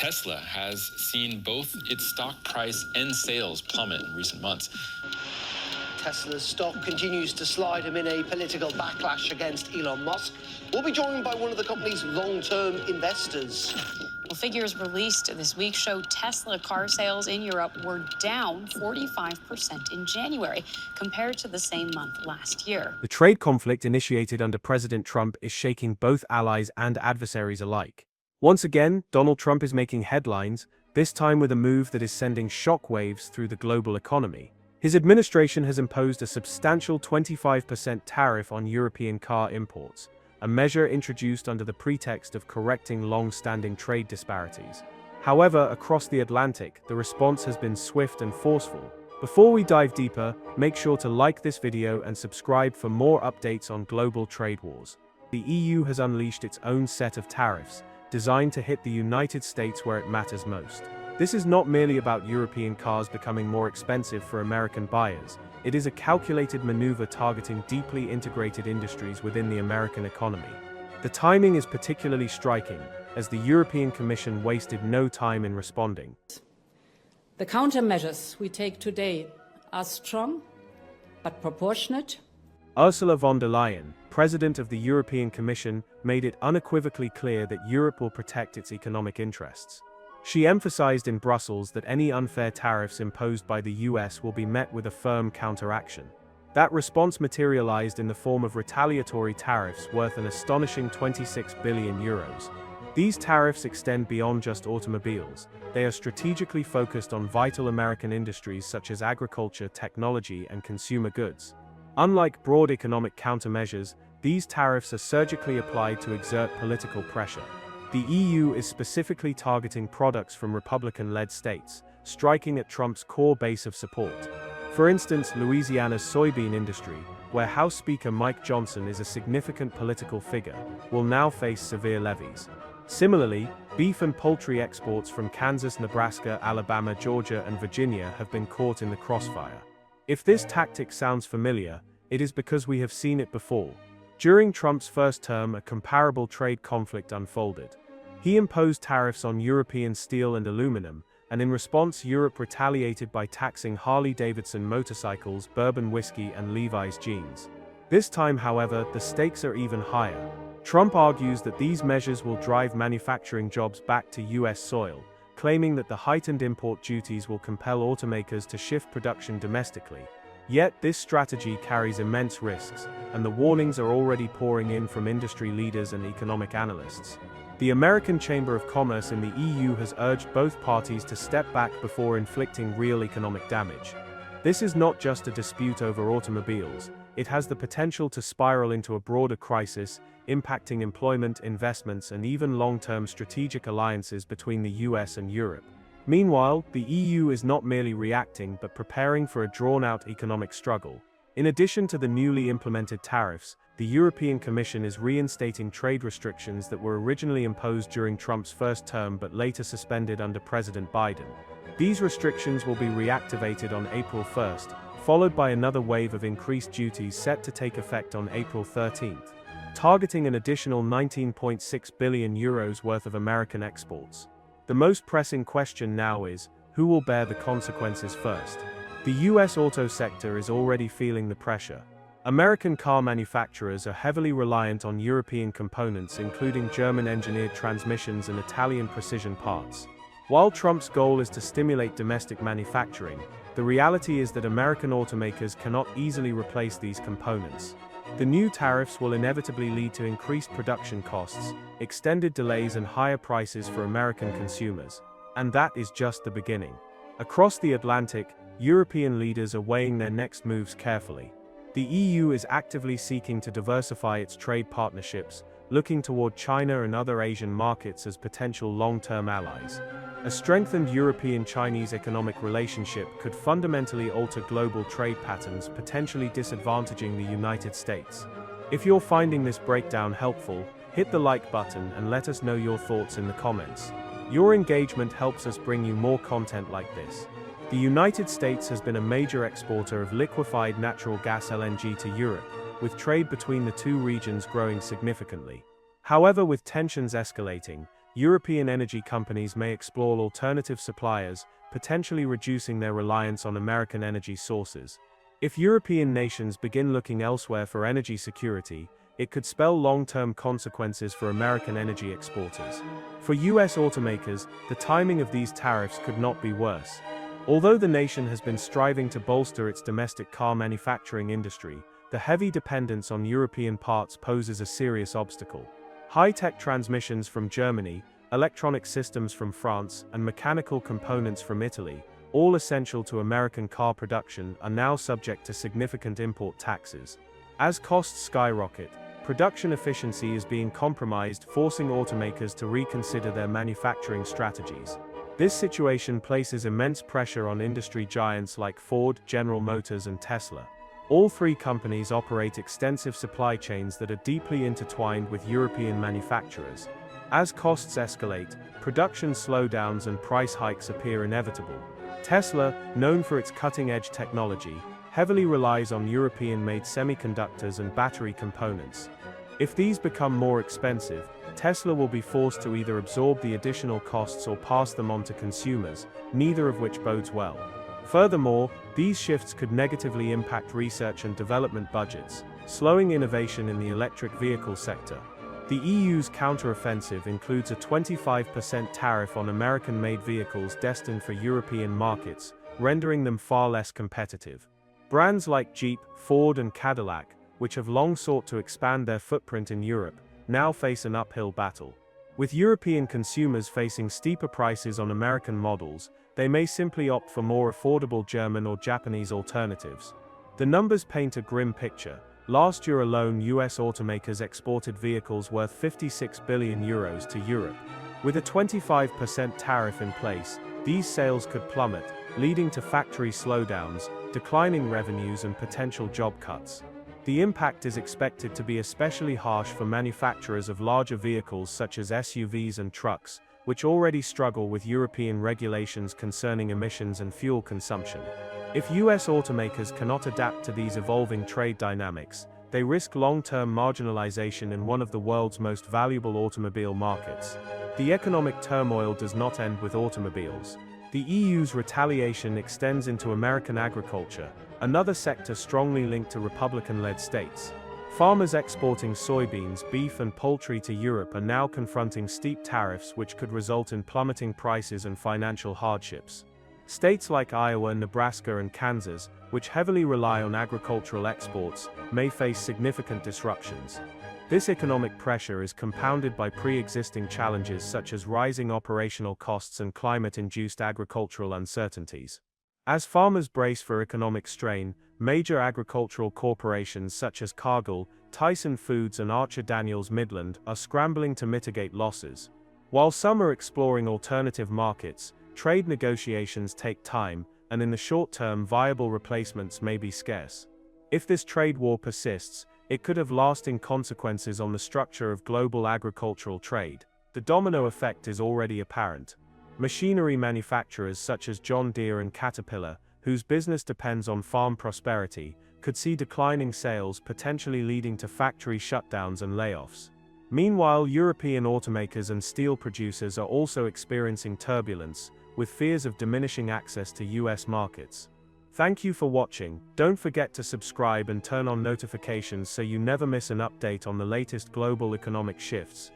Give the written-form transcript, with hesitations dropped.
Tesla has seen both its stock price and sales plummet in recent months. Tesla's stock continues to slide amid a political backlash against Elon Musk. We'll be joined by one of the company's long-term investors. Well, figures released this week show Tesla car sales in Europe were down 45% in January compared to the same month last year. The trade conflict initiated under President Trump is shaking both allies and adversaries alike. Once again, Donald Trump is making headlines, this time with a move that is sending shockwaves through the global economy. His administration has imposed a substantial 25% tariff on European car imports, a measure introduced under the pretext of correcting long-standing trade disparities. However, across the Atlantic, the response has been swift and forceful. Before we dive deeper, make sure to like this video and subscribe for more updates on global trade wars. The EU has unleashed its own set of tariffs, designed to hit the United States where it matters most. This is not merely about European cars becoming more expensive for American buyers. It is a calculated maneuver targeting deeply integrated industries within the American economy. The timing is particularly striking, as the European Commission wasted no time in responding. The countermeasures we take today are strong, but proportionate. Ursula von der Leyen, President of the European Commission, made it unequivocally clear that Europe will protect its economic interests. She emphasized in Brussels that any unfair tariffs imposed by the US will be met with a firm counteraction. That response materialized in the form of retaliatory tariffs worth an astonishing 26 billion euros. These tariffs extend beyond just automobiles. They are strategically focused on vital American industries such as agriculture, technology, and consumer goods. Unlike broad economic countermeasures, these tariffs are surgically applied to exert political pressure. The EU is specifically targeting products from Republican-led states, striking at Trump's core base of support. For instance, Louisiana's soybean industry, where House Speaker Mike Johnson is a significant political figure, will now face severe levies. Similarly, beef and poultry exports from Kansas, Nebraska, Alabama, Georgia, and Virginia have been caught in the crossfire. If this tactic sounds familiar, it is because we have seen it before. During Trump's first term, a comparable trade conflict unfolded. He imposed tariffs on European steel and aluminum, and in response Europe retaliated by taxing Harley-Davidson motorcycles, bourbon whiskey, and Levi's jeans. This time, however, the stakes are even higher. Trump argues that these measures will drive manufacturing jobs back to US soil, claiming that the heightened import duties will compel automakers to shift production domestically. Yet this strategy carries immense risks, and the warnings are already pouring in from industry leaders and economic analysts. The American Chamber of Commerce in the EU has urged both parties to step back before inflicting real economic damage. This is not just a dispute over automobiles, it has the potential to spiral into a broader crisis, impacting employment, investments, and even long-term strategic alliances between the US and Europe. Meanwhile, the EU is not merely reacting but preparing for a drawn-out economic struggle. In addition to the newly implemented tariffs, the European Commission is reinstating trade restrictions that were originally imposed during Trump's first term but later suspended under President Biden. These restrictions will be reactivated on April 1st, followed by another wave of increased duties set to take effect on April 13th, targeting an additional 19.6 billion euros worth of American exports. The most pressing question now is, who will bear the consequences first? The US auto sector is already feeling the pressure. American car manufacturers are heavily reliant on European components, including German-engineered transmissions and Italian precision parts. While Trump's goal is to stimulate domestic manufacturing, the reality is that American automakers cannot easily replace these components. The new tariffs will inevitably lead to increased production costs, extended delays, and higher prices for American consumers. And that is just the beginning. Across the Atlantic, European leaders are weighing their next moves carefully. The EU is actively seeking to diversify its trade partnerships, looking toward China and other Asian markets as potential long-term allies. A strengthened European-Chinese economic relationship could fundamentally alter global trade patterns, potentially disadvantaging the United States. If you're finding this breakdown helpful, hit the like button and let us know your thoughts in the comments. Your engagement helps us bring you more content like this. The United States has been a major exporter of liquefied natural gas (LNG) to Europe, with trade between the two regions growing significantly. However, with tensions escalating, European energy companies may explore alternative suppliers, potentially reducing their reliance on American energy sources. If European nations begin looking elsewhere for energy security, it could spell long-term consequences for American energy exporters. For US automakers, the timing of these tariffs could not be worse. Although the nation has been striving to bolster its domestic car manufacturing industry, the heavy dependence on European parts poses a serious obstacle. High-tech transmissions from Germany, electronic systems from France, and mechanical components from Italy, all essential to American car production, are now subject to significant import taxes. As costs skyrocket, production efficiency is being compromised, forcing automakers to reconsider their manufacturing strategies. This situation places immense pressure on industry giants like Ford, General Motors, and Tesla. All three companies operate extensive supply chains that are deeply intertwined with European manufacturers. As costs escalate, production slowdowns and price hikes appear inevitable. Tesla, known for its cutting-edge technology, heavily relies on European-made semiconductors and battery components. If these become more expensive, Tesla will be forced to either absorb the additional costs or pass them on to consumers, neither of which bodes well. Furthermore, these shifts could negatively impact research and development budgets, slowing innovation in the electric vehicle sector. The EU's counter-offensive includes a 25% tariff on American-made vehicles destined for European markets, rendering them far less competitive. Brands like Jeep, Ford, and Cadillac, which have long sought to expand their footprint in Europe, now face an uphill battle. With European consumers facing steeper prices on American models, they may simply opt for more affordable German or Japanese alternatives. The numbers paint a grim picture. Last year alone, US automakers exported vehicles worth €56 billion to Europe. With a 25% tariff in place, these sales could plummet, leading to factory slowdowns, declining revenues, and potential job cuts. The impact is expected to be especially harsh for manufacturers of larger vehicles such as SUVs and trucks, which already struggle with European regulations concerning emissions and fuel consumption. If US automakers cannot adapt to these evolving trade dynamics, they risk long-term marginalization in one of the world's most valuable automobile markets. The economic turmoil does not end with automobiles. The EU's retaliation extends into American agriculture, another sector strongly linked to Republican-led states. Farmers exporting soybeans, beef, and poultry to Europe are now confronting steep tariffs which could result in plummeting prices and financial hardships. States like Iowa, Nebraska, and Kansas, which heavily rely on agricultural exports, may face significant disruptions. This economic pressure is compounded by pre-existing challenges such as rising operational costs and climate-induced agricultural uncertainties. As farmers brace for economic strain, major agricultural corporations such as Cargill, Tyson Foods, and Archer Daniels Midland are scrambling to mitigate losses. While some are exploring alternative markets, trade negotiations take time, and in the short term, viable replacements may be scarce. If this trade war persists, it could have lasting consequences on the structure of global agricultural trade. The domino effect is already apparent. Machinery manufacturers such as John Deere and Caterpillar, whose business depends on farm prosperity, could see declining sales, potentially leading to factory shutdowns and layoffs. Meanwhile, European automakers and steel producers are also experiencing turbulence, with fears of diminishing access to US markets. Thank you for watching. Don't forget to subscribe and turn on notifications so you never miss an update on the latest global economic shifts.